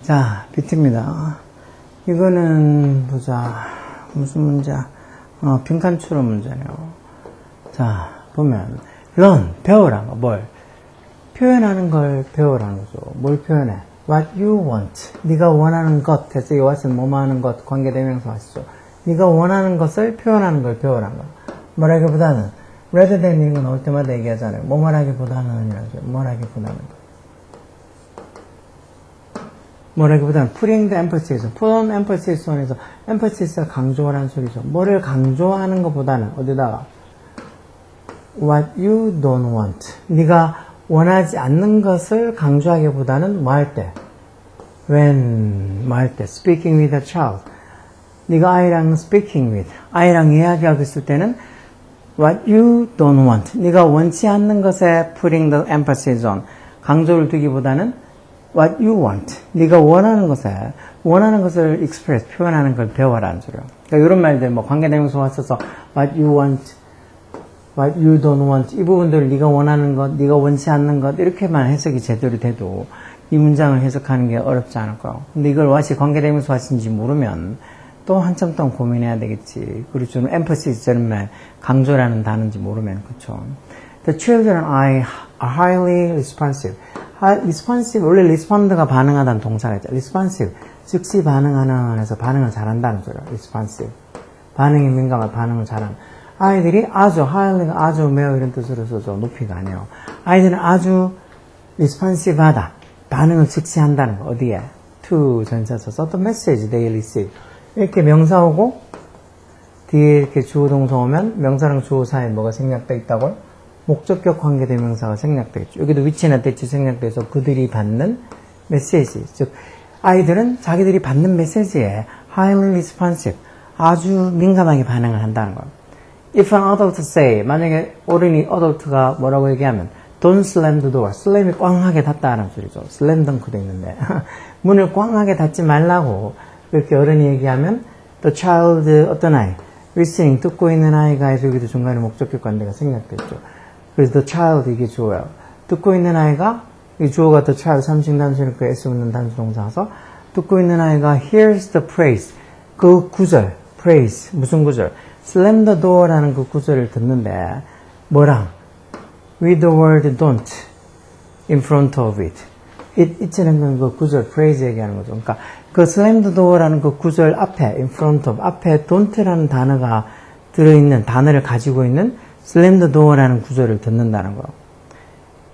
자, 비트입니다. 이거는 보자. 무슨 문제야? 빈칸 추론 문제네요. 자, 보면 learn, 배우라는 거. 뭘? 표현하는 걸 배우라는 거죠. 뭘 표현해? What you want. 네가 원하는 것. 해서 이 what은 뭐뭐 하는 것. 관계대명사 하시죠. 네가 원하는 것을 표현하는 걸 배우라는 거. 뭐라기보다는 rather than 이거 나올 때마다 얘기하잖아요. 뭐라기보다는 이라죠. 뭐라기보다는 putting the emphasis, put on emphasis on에서 emphasis 강조하라는 소리죠. 뭐를 강조하는 것보다는 어디다가 what you don't want. 네가 원하지 않는 것을 강조하기보다는 뭐 할 때? 뭐 할 때? speaking with a child. 네가 아이랑 speaking with, 아이랑 이야기하고 있을 때는 what you don't want. 네가 원치 않는 것에 putting the emphasis on. 강조를 두기보다는 what you want. 네가 원하는 것을 express, 표현하는 걸 배워라는 소리야. 그러니까 이런 말들, 뭐 관계대명사 써서 what you want, what you don't want. 이 부분들을 네가 원하는 것, 네가 원치 않는 것, 이렇게만 해석이 제대로 돼도 이 문장을 해석하는 게 어렵지 않을 거야. 근데 이걸 what이 관계대명사 what인지 모르면 또 한참 동안 고민해야 되겠지. 그리고 좀 emphasis 저런 말, 강조라는 단어인지 모르면, 그쵸. The children are highly responsive. responsive, 원래 respond가 반응하다는 동사가 있죠. responsive, 즉시 반응하는 해서 반응을 잘한다는 소리야. responsive. 반응에 민감한 반응을 잘하는. 아이들이 아주, highly가 아주 매우 이런 뜻으로 써서 높이가 아니에요. 아이들은 아주 responsive하다. 반응을 즉시 한다는 거. 어디에? to 전차 써서 the message they receive. 이렇게 명사 오고 뒤에 이렇게 주어 동사 오면 명사랑 주어 사이에 뭐가 생략되어 있다고? 목적격 관계대명사가 생략되겠죠. 여기도 위치나 대치 생략돼서 그들이 받는 메시지. 즉 아이들은 자기들이 받는 메시지에 highly responsive, 아주 민감하게 반응을 한다는 거예요. If an adult say, 만약에 어른이 adult가 뭐라고 얘기하면 don't slam the door. 슬램이 꽝하게 닫다라는 소리죠. 슬램 덩크도 있는데 문을 꽝하게 닫지 말라고 그렇게 어른이 얘기하면 the child, 어떤 아이, listening, 듣고 있는 아이가 해서 여기도 중간에 목적격 관계가 생략됐죠. 그래서 the child 이게 주어요. 듣고 있는 아이가, 이 주어가 the child 삼식 단수니까 s 붙는 단수 동사서 듣고 있는 아이가 hears the praise. 그 구절, praise, 무슨 구절? slam the door라는 그 구절을 듣는데 뭐랑? with the word don't in front of it. it는 그 구절, praise 얘기하는 거죠. 그러니까 그 slam the door라는 그 구절 앞에, in front of, 앞에 don't라는 단어가 들어있는, 단어를 가지고 있는 slam the door라는 구절을 듣는다는 거.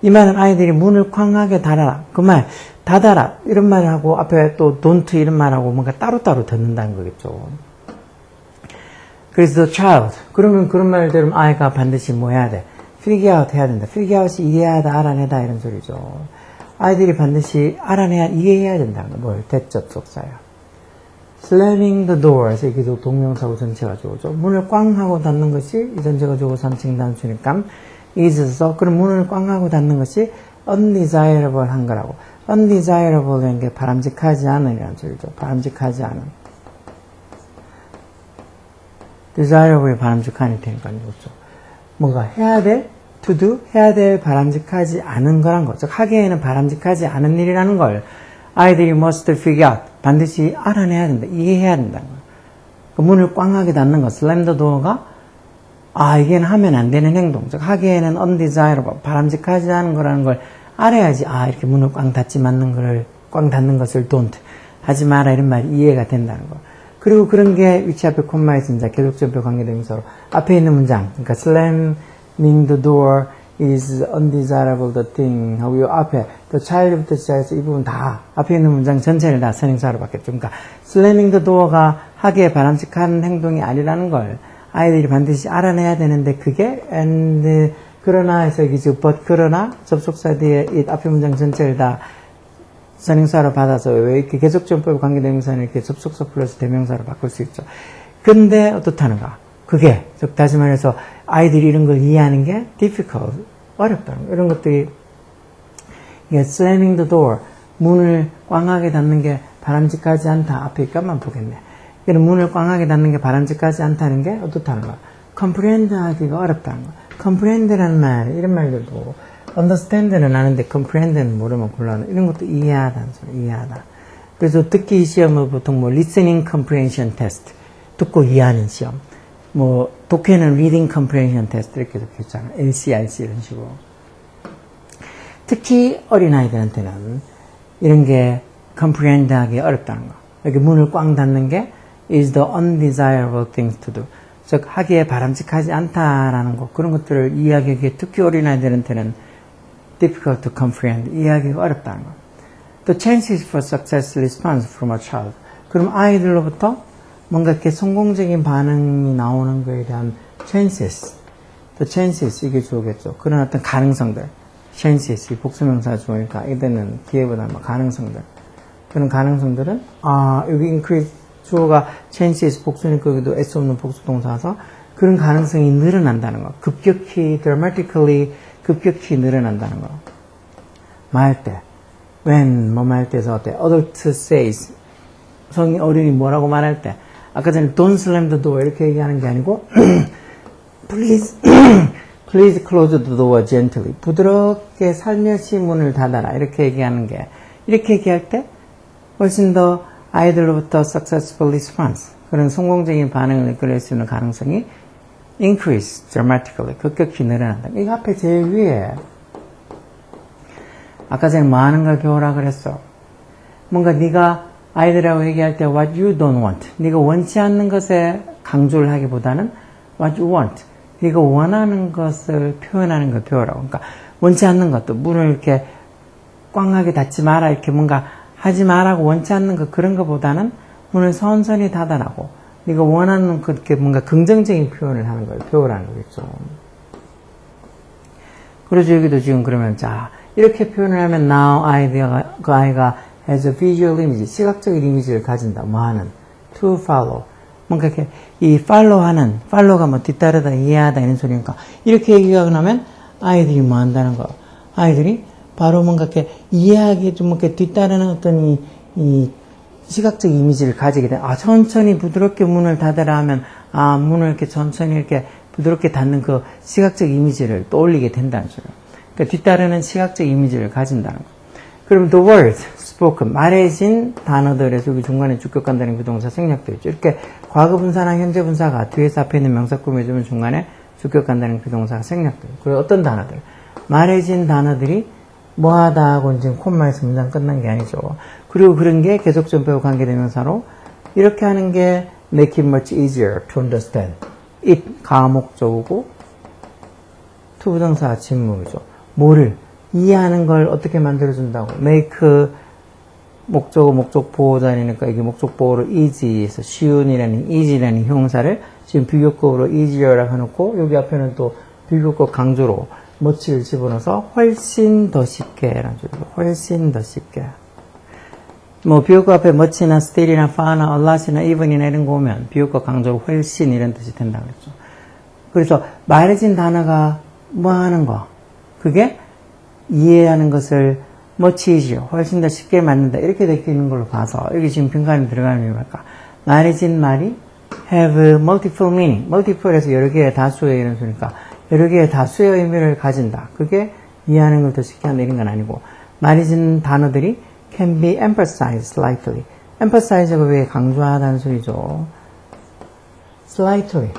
이 말은 아이들이 문을 쾅하게 닫아라. 그 말, 닫아라. 이런 말을 하고 앞에 또 don't 이런 말하고 뭔가 따로따로 듣는다는 거겠죠. 그래서 the child. 그러면 그런 말 들으면 아이가 반드시 뭐 해야 돼? figure out 해야 된다. figure out이 이해하다, 알아내다 이런 소리죠. 아이들이 반드시 알아내야, 이해해야 된다는 거. 뭘? 대접속사야. slamming the door. 그래서 이게 동명사고 전체가 주어죠. 문을 꽝 하고 닫는 것이 이 전체가 주어 3층 단수니까 is서 그럼 문을 꽝 하고 닫는 것이 undesirable 한 거라고. undesirable라는 게 바람직하지 않으라는 소리죠. 바람직하지 않은. desirable이 바람직하니 되니까 좋죠. 뭔가 해야 될, to do, 해야 될 바람직하지 않은 거란 거. 즉 하기에는 바람직하지 않은 일이라는 걸 아이들이 must figure out, 반드시 알아내야 된다, 이해해야 된다는 거예요. 그 문을 꽝하게 닫는 거, slam the door가 이게는 하면 안 되는 행동, 즉 하기에는 undesirable, 바람직하지 않은 거라는 걸 알아야지 이렇게 문을 꽝 닫지 않는 거를, 꽝 닫는 것을 don't, 하지 마라 이런 말이 이해가 된다는 거. 그리고 그런 게 위치 앞에 콤마에 진짜 계속적표 관계대명사로 앞에 있는 문장, 그러니까 slamming the door is undesirable the thing 하고 이 앞에 the child부터 시작해서 이 부분 다 앞에 있는 문장 전체를 다 선행사로 바뀌었죠. 그러니까 slamming the door가 하기에 바람직한 행동이 아니라는 걸 아이들이 반드시 알아내야 되는데 그게 and 그러나 해서 여기 지금 but 그러나 접속사 뒤에 이 앞에 문장 전체를 다 선행사로 받아서 왜 이렇게 계속적법 관계대명사는 이렇게 접속사 플러스 대명사로 바꿀 수 있죠. 근데 어떻다는가? 그게 즉 다시 말해서 아이들이 이런 걸 이해하는 게 difficult, 어렵다는 거. 이런 것들이 이게 slamming the door, 문을 꽝하게 닫는 게 바람직하지 않다. 앞에 있까만 보겠네. 문을 꽝하게 닫는 게 바람직하지 않다는 게 어떻다는 거야? comprehend 하기가 어렵다는 거. comprehend라는 말, 이런 말들도 understand는 아는데 comprehend는 모르면 곤란해. 이런 것도 이해하다는 소리, 이해하다. 그래서 듣기 시험은 보통 뭐 listening comprehension test, 듣고 이해하는 시험. 뭐 독해는 reading comprehension test 이렇게 적혀있잖아. LCRC 이런 식으로. 특히 어린아이들한테는 이런 게 comprehend 하기 어렵다는 거. 이렇게 문을 꽝 닫는 게 is the undesirable things to do. 즉 하기에 바람직하지 않다라는 것, 그런 것들을 이해하기에 특히 어린아이들한테는 difficult to comprehend, 이해하기가 어렵다는 것. The chances for successful response from a child. 그럼 아이들로부터 뭔가 이렇게 성공적인 반응이 나오는 거에 대한 chances, the chances 이게 주어겠죠. 그런 어떤 가능성들, chances 이 복수명사 주어니까 이때는 기회보다 뭐 가능성들. 그런 가능성들은 여기 increase 주어가 chances 복수니까 여기도 S 없는 복수 동사라서 그런 가능성이 늘어난다는 거. 급격히, dramatically 급격히 늘어난다는 거. 말할 때, when 뭐 말할 때에서 어때? adult says 성인 어른이 뭐라고 말할 때 아까 전에 don't slam the door 이렇게 얘기하는 게 아니고 please please close the door gently 부드럽게 살며시 문을 닫아라 이렇게 얘기하는 게 이렇게 얘기할 때 훨씬 더 아이들로부터 successful response 그런 성공적인 반응을 이끌어낼 수 있는 가능성이 increase dramatically 급격히 늘어난다. 이거 앞에 제일 위에 아까 전에 뭐 하는 걸 배우라 그랬어. 뭔가 네가 아이들하고 얘기할 때 what you don't want 네가 원치 않는 것에 강조를 하기보다는 what you want 네가 원하는 것을 표현하는 걸 배우라고. 그러니까 원치 않는 것도 문을 이렇게 꽝하게 닫지 마라 이렇게 뭔가 하지 마라고 원치 않는 것 그런 것보다는 문을 선선히 닫아라고 네가 원하는 그렇게 뭔가 긍정적인 표현을 하는 걸 배우라는 거겠죠. 그래서 여기도 지금 그러면 자 이렇게 표현을 하면 now 그 아이가 has a visual image 시각적인 이미지를 가진다. 뭐 하는 to follow 뭔가 이렇게 이 follow가 뭐 뒤따르다 이해하다 이런 소리니까 이렇게 얘기하고 나면 아이들이 뭐 한다는 거 아이들이 바로 뭔가 이렇게 이해하기 좀 이렇게 뒤따르는 어떤 이 시각적 이미지를 가지게 돼. 천천히 부드럽게 문을 닫으라 하면, 문을 이렇게 천천히 이렇게 부드럽게 닫는 그 시각적 이미지를 떠올리게 된다는 소리예요. 그러니까 뒤따르는 시각적 이미지를 가진다는 거. 그럼 the words spoken, 말해진 단어들에서 여기 중간에 주격간다는 비동사 생략되어 있죠. 이렇게 과거분사나 현재분사가 뒤에서 앞에 있는 명사 꾸며주면 중간에 주격간다는 비동사가 생략돼요. 그리고 어떤 단어들? 말해진 단어들이 뭐하다 하고 이제 콤마에서 문장 끝난 게 아니죠. 그리고 그런 게 계속 전배우 관계대명사로 이렇게 하는 게 make it much easier to understand. it 가목적이고 to 부정사 진목이죠. 뭐를 이해하는 걸 어떻게 만들어준다고 make 목적어 목적 보호자니까 이게 목적 보호로 easy에서 쉬운이라는 easy라는 형사를 지금 비교급으로 easier라고 해놓고 여기 앞에는 또 비교급 강조로 much를 집어넣어서 훨씬 더 쉽게 라는 소리로 훨씬 더 쉽게 뭐 비교급 앞에 much나 still이나 far나 a lot이나 even이나 이런 거 오면 비교급 강조로 훨씬 이런 뜻이 된다고 그랬죠. 그래서 말해진 단어가 뭐 하는 거 그게 이해하는 것을 much easier 훨씬 더 쉽게 만든다 이렇게 되어 있는 걸로 봐서 여기 지금 빈칸에 들어가는 이유가 뭘까 말해진 말이 have multiple meaning multiple에서 여러 개의 다수의 이런 소리니까 여러 개의 다수의 의미를 가진다. 그게 이해하는 걸 더 쉽게 한다 이런 건 아니고 말해진 단어들이 can be emphasized slightly. emphasize가 왜 강조하다는 소리죠. slightly.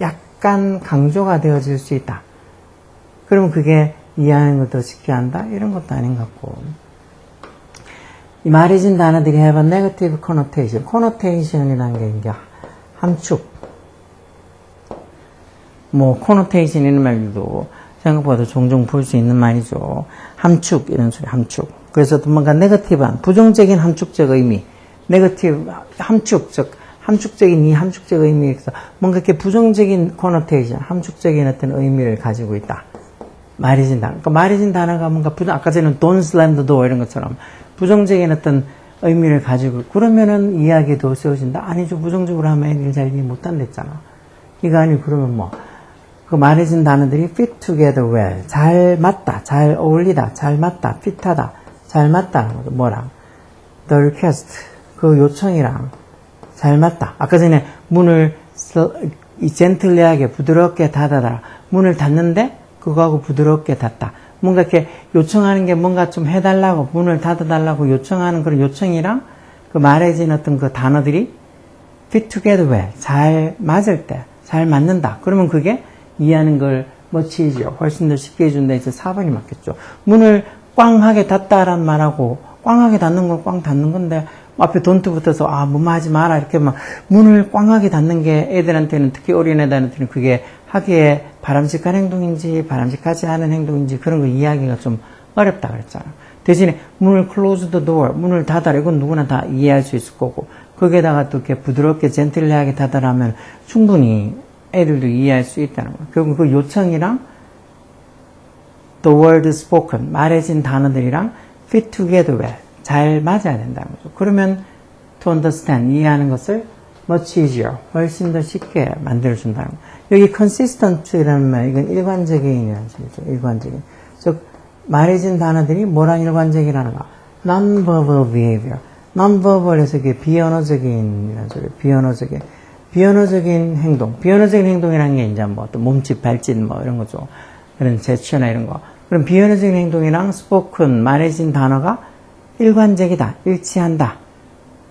약간 강조가 되어질 수 있다. 그러면 그게 이해하는 걸 더 쉽게 한다? 이런 것도 아닌 것 같고. 이 말해진 단어들이 have a negative connotation. connotation이라는 게 이게 함축. 뭐 connotation 이런 말도 생각보다 종종 볼 수 있는 말이죠. 함축 이런 소리 함축. 그래서 뭔가 네거티브한 부정적인 함축적 의미, 네거티브 함축적 함축적인 이 함축적 의미에서 뭔가 이렇게 부정적인 connotation, 함축적인 어떤 의미를 가지고 있다. 말해진 단어. 그러니까 말해진 단어가 뭔가 아까 전에 don't slam the door 이런 것처럼 부정적인 어떤 의미를 가지고 그러면은 이야기도 세워진다. 아니죠. 부정적으로 하면 애들이 잘 이해 못한다 했잖아. 이거 아니고 그러면 뭐 그 말해진 단어들이 fit together well. 잘 맞다, 잘 어울리다, 잘 맞다, fit하다, 잘 맞다는 거죠. 뭐랑? the request, 그 요청이랑 잘 맞다. 아까 전에 문을 이 젠틀리하게 부드럽게 닫아라. 문을 닫는데 그거하고 부드럽게 닫다. 뭔가 이렇게 요청하는 게 뭔가 좀 해달라고 문을 닫아달라고 요청하는 그런 요청이랑 그 말해진 어떤 그 단어들이 fit together well. 잘 맞을 때. 잘 맞는다. 그러면 그게 이해하는 걸 much easier. 훨씬 더 쉽게 해준다. 이제 4번이 맞겠죠. 문을 꽝하게 닫다란 말하고 꽝하게 닫는 건 꽝 닫는 건데 앞에 don't 붙어서 뭐뭐 하지 마라 이렇게 막 문을 꽝하게 닫는 게 애들한테는 특히 어린 애들한테는 그게 하기에 바람직한 행동인지 바람직하지 않은 행동인지 그런 거 이해하기가 좀 어렵다 그랬잖아. 대신에 문을 close the door, 문을 닫아라. 이건 누구나 다 이해할 수 있을 거고 거기에다가 또 이렇게 부드럽게 젠틀리하게 닫아라면 충분히 애들도 이해할 수 있다는 거야. 결국 그 요청이랑 the word spoken, 말해진 단어들이랑 fit together well, 잘 맞아야 된다는 거죠. 그러면 to understand, 이해하는 것을 much easier, 훨씬 더 쉽게 만들어준다는 거예요. 여기 consistent라는 말, 이건 일관적인이라는 소리죠. 일관적인. 즉, 말해진 단어들이 뭐랑 일관적이라는가? non-verbal behavior. non-verbal에서 이게 비언어적인이라는 소리예요. 비언어적인. 비언어적인 행동. 비언어적인 행동이라는 게 이제 뭐 또 몸짓, 발짓 뭐 이런 거죠. 그런 제스처나 이런 거. 그럼 비언어적인 행동이랑 spoken, 말해진 단어가 일관적이다. 일치한다.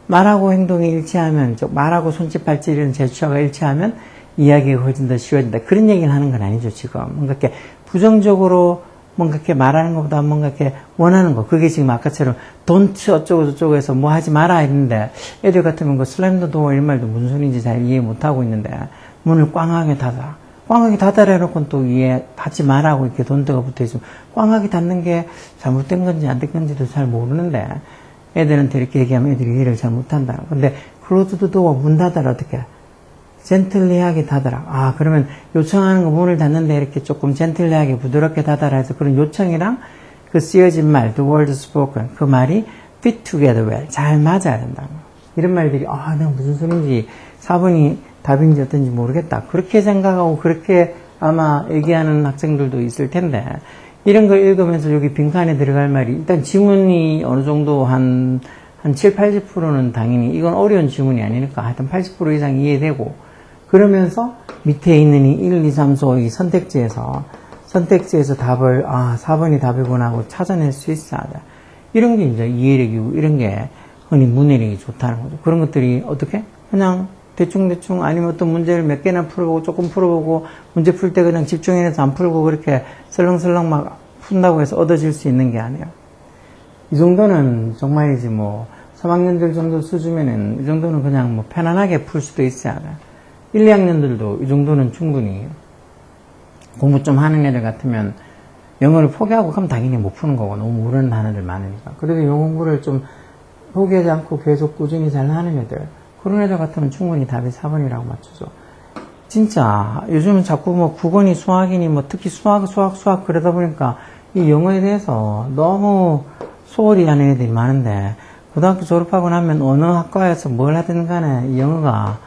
말하고 행동이 일치하면, 말하고 손짓, 발짓 이런 제스처가 일치하면 이야기가 훨씬 더 쉬워진다. 그런 얘기를 하는 건 아니죠, 지금. 뭔가 이렇게 부정적으로 뭔가 이렇게 말하는 것보다 뭔가 이렇게 원하는 거. 그게 지금 아까처럼 don't 어쩌고 저쩌고 해서 뭐 하지 마라 했는데 애들 같으면 그 slam the door 이런 말도 무슨 소리인지 잘 이해 못하고 있는데 문을 꽝하게 닫아. 꽝하게 닫아라 해놓고는 또 이해 닫지 말라고 이렇게 돈드가 붙어있으면 꽝하게 닫는 게 잘못된 건지 안 된 건지도 잘 모르는데 애들한테 이렇게 얘기하면 애들이 이해를 잘 못한다. 근데 close the door 문 닫아라 어떻게 젠틀리하게 닫아라. 그러면 요청하는 거 문을 닫는데 이렇게 조금 젠틀리하게 부드럽게 닫아라 해서 그런 요청이랑 그 쓰여진 말, the word spoken, 그 말이 fit together well, 잘 맞아야 된다. 이런 말들이, 내가 무슨 소린지, 4번이 답인지 어떤지 모르겠다. 그렇게 생각하고 그렇게 아마 얘기하는 학생들도 있을 텐데, 이런 걸 읽으면서 여기 빈칸에 들어갈 말이, 일단 지문이 어느 정도 한 7, 80%는 당연히, 이건 어려운 지문이 아니니까 하여튼 80% 이상 이해되고, 그러면서 밑에 있는 이 1, 2, 3, 4, 이 선택지에서 답을, 4번이 답이구나 하고 찾아낼 수 있어야 돼. 이런 게 이제 이해력이고, 이런 게 흔히 문해력이 좋다는 거죠. 그런 것들이 어떻게? 그냥 대충 아니면 어떤 문제를 몇 개나 풀어보고, 조금 풀어보고, 문제 풀 때 그냥 집중해서 안 풀고 그렇게 설렁설렁 막 푼다고 해서 얻어질 수 있는 게 아니에요. 이 정도는 정말이지 뭐, 3학년들 정도 수준이면은, 이 정도는 그냥 뭐 편안하게 풀 수도 있어야 돼. 1, 2학년들도 이 정도는 충분히 공부 좀 하는 애들 같으면 영어를 포기하고 그럼 당연히 못 푸는 거고 너무 모르는 단어들 많으니까. 그래도 영어 공부를 좀 포기하지 않고 계속 꾸준히 잘 하는 애들, 그런 애들 같으면 충분히 답이 4번이라고 맞추죠. 진짜 요즘은 자꾸 뭐 국어니 수학이니 뭐 특히 수학 그러다 보니까 이 영어에 대해서 너무 소홀히 하는 애들이 많은데 고등학교 졸업하고 나면 어느 학과에서 뭘 하든 간에 이 영어가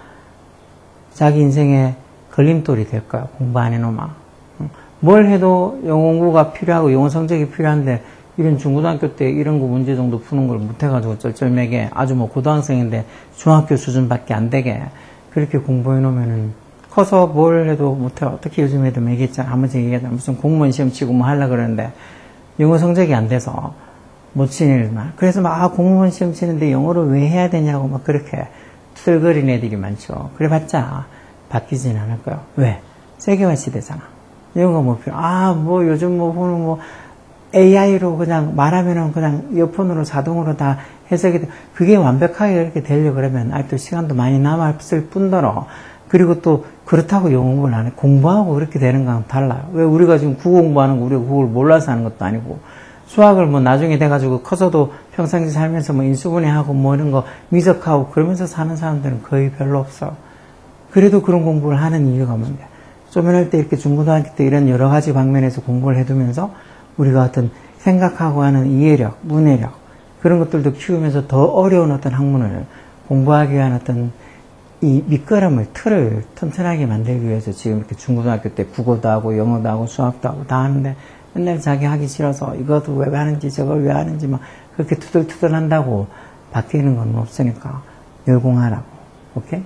자기 인생의 걸림돌이 될 거야. 공부 안 해놓으면. 뭘 해도 영어 공부가 필요하고 영어 성적이 필요한데 이런 중고등학교 때 이런 거 문제 정도 푸는 걸 못해가지고 쩔쩔매게 아주 뭐 고등학생인데 중학교 수준밖에 안 되게 그렇게 공부해놓으면은 커서 뭘 해도 못해. 특히 요즘 애들 얘기했잖아. 한 번씩 얘기했잖아. 무슨 공무원 시험 치고 뭐 하려고 그러는데 영어 성적이 안 돼서 못 치는. 그래서 막 공무원 시험 치는데 영어를 왜 해야 되냐고 막 그렇게 투덜거리는 애들이 많죠. 그래봤자 바뀌진 않을 거예요. 왜? 세계화 시대잖아. 영어가 뭐 필요? 뭐 요즘 뭐 보는 뭐 AI로 그냥 말하면은 그냥 이어폰으로 자동으로 다 해석이 돼. 그게 완벽하게 그렇게 되려고 그러면 아직도 시간도 많이 남았을 뿐더러 그리고 또 그렇다고 영어 공부를 안 해. 공부하고 그렇게 되는 거랑 달라요. 왜 우리가 지금 국어 공부하는 거 우리가 국어를 몰라서 하는 것도 아니고 수학을 뭐 나중에 돼가지고 커서도 평상시 살면서 뭐 인수분해하고 뭐 이런 거 미적하고 그러면서 사는 사람들은 거의 별로 없어. 그래도 그런 공부를 하는 이유가 뭔데? 소면할 때 이렇게 중고등학교 때 이런 여러 가지 방면에서 공부를 해두면서 우리가 어떤 생각하고 하는 이해력, 문해력 그런 것들도 키우면서 더 어려운 어떤 학문을 공부하기 위한 어떤 이 밑거름을, 틀을 튼튼하게 만들기 위해서 지금 이렇게 중고등학교 때 국어도 하고 영어도 하고 수학도 하고 다 하는데 맨날 자기 하기 싫어서 이것도 왜 하는지 저걸 왜 하는지 막 그렇게 투덜투덜 한다고 바뀌는 건 없으니까 열공하라고. 오케이?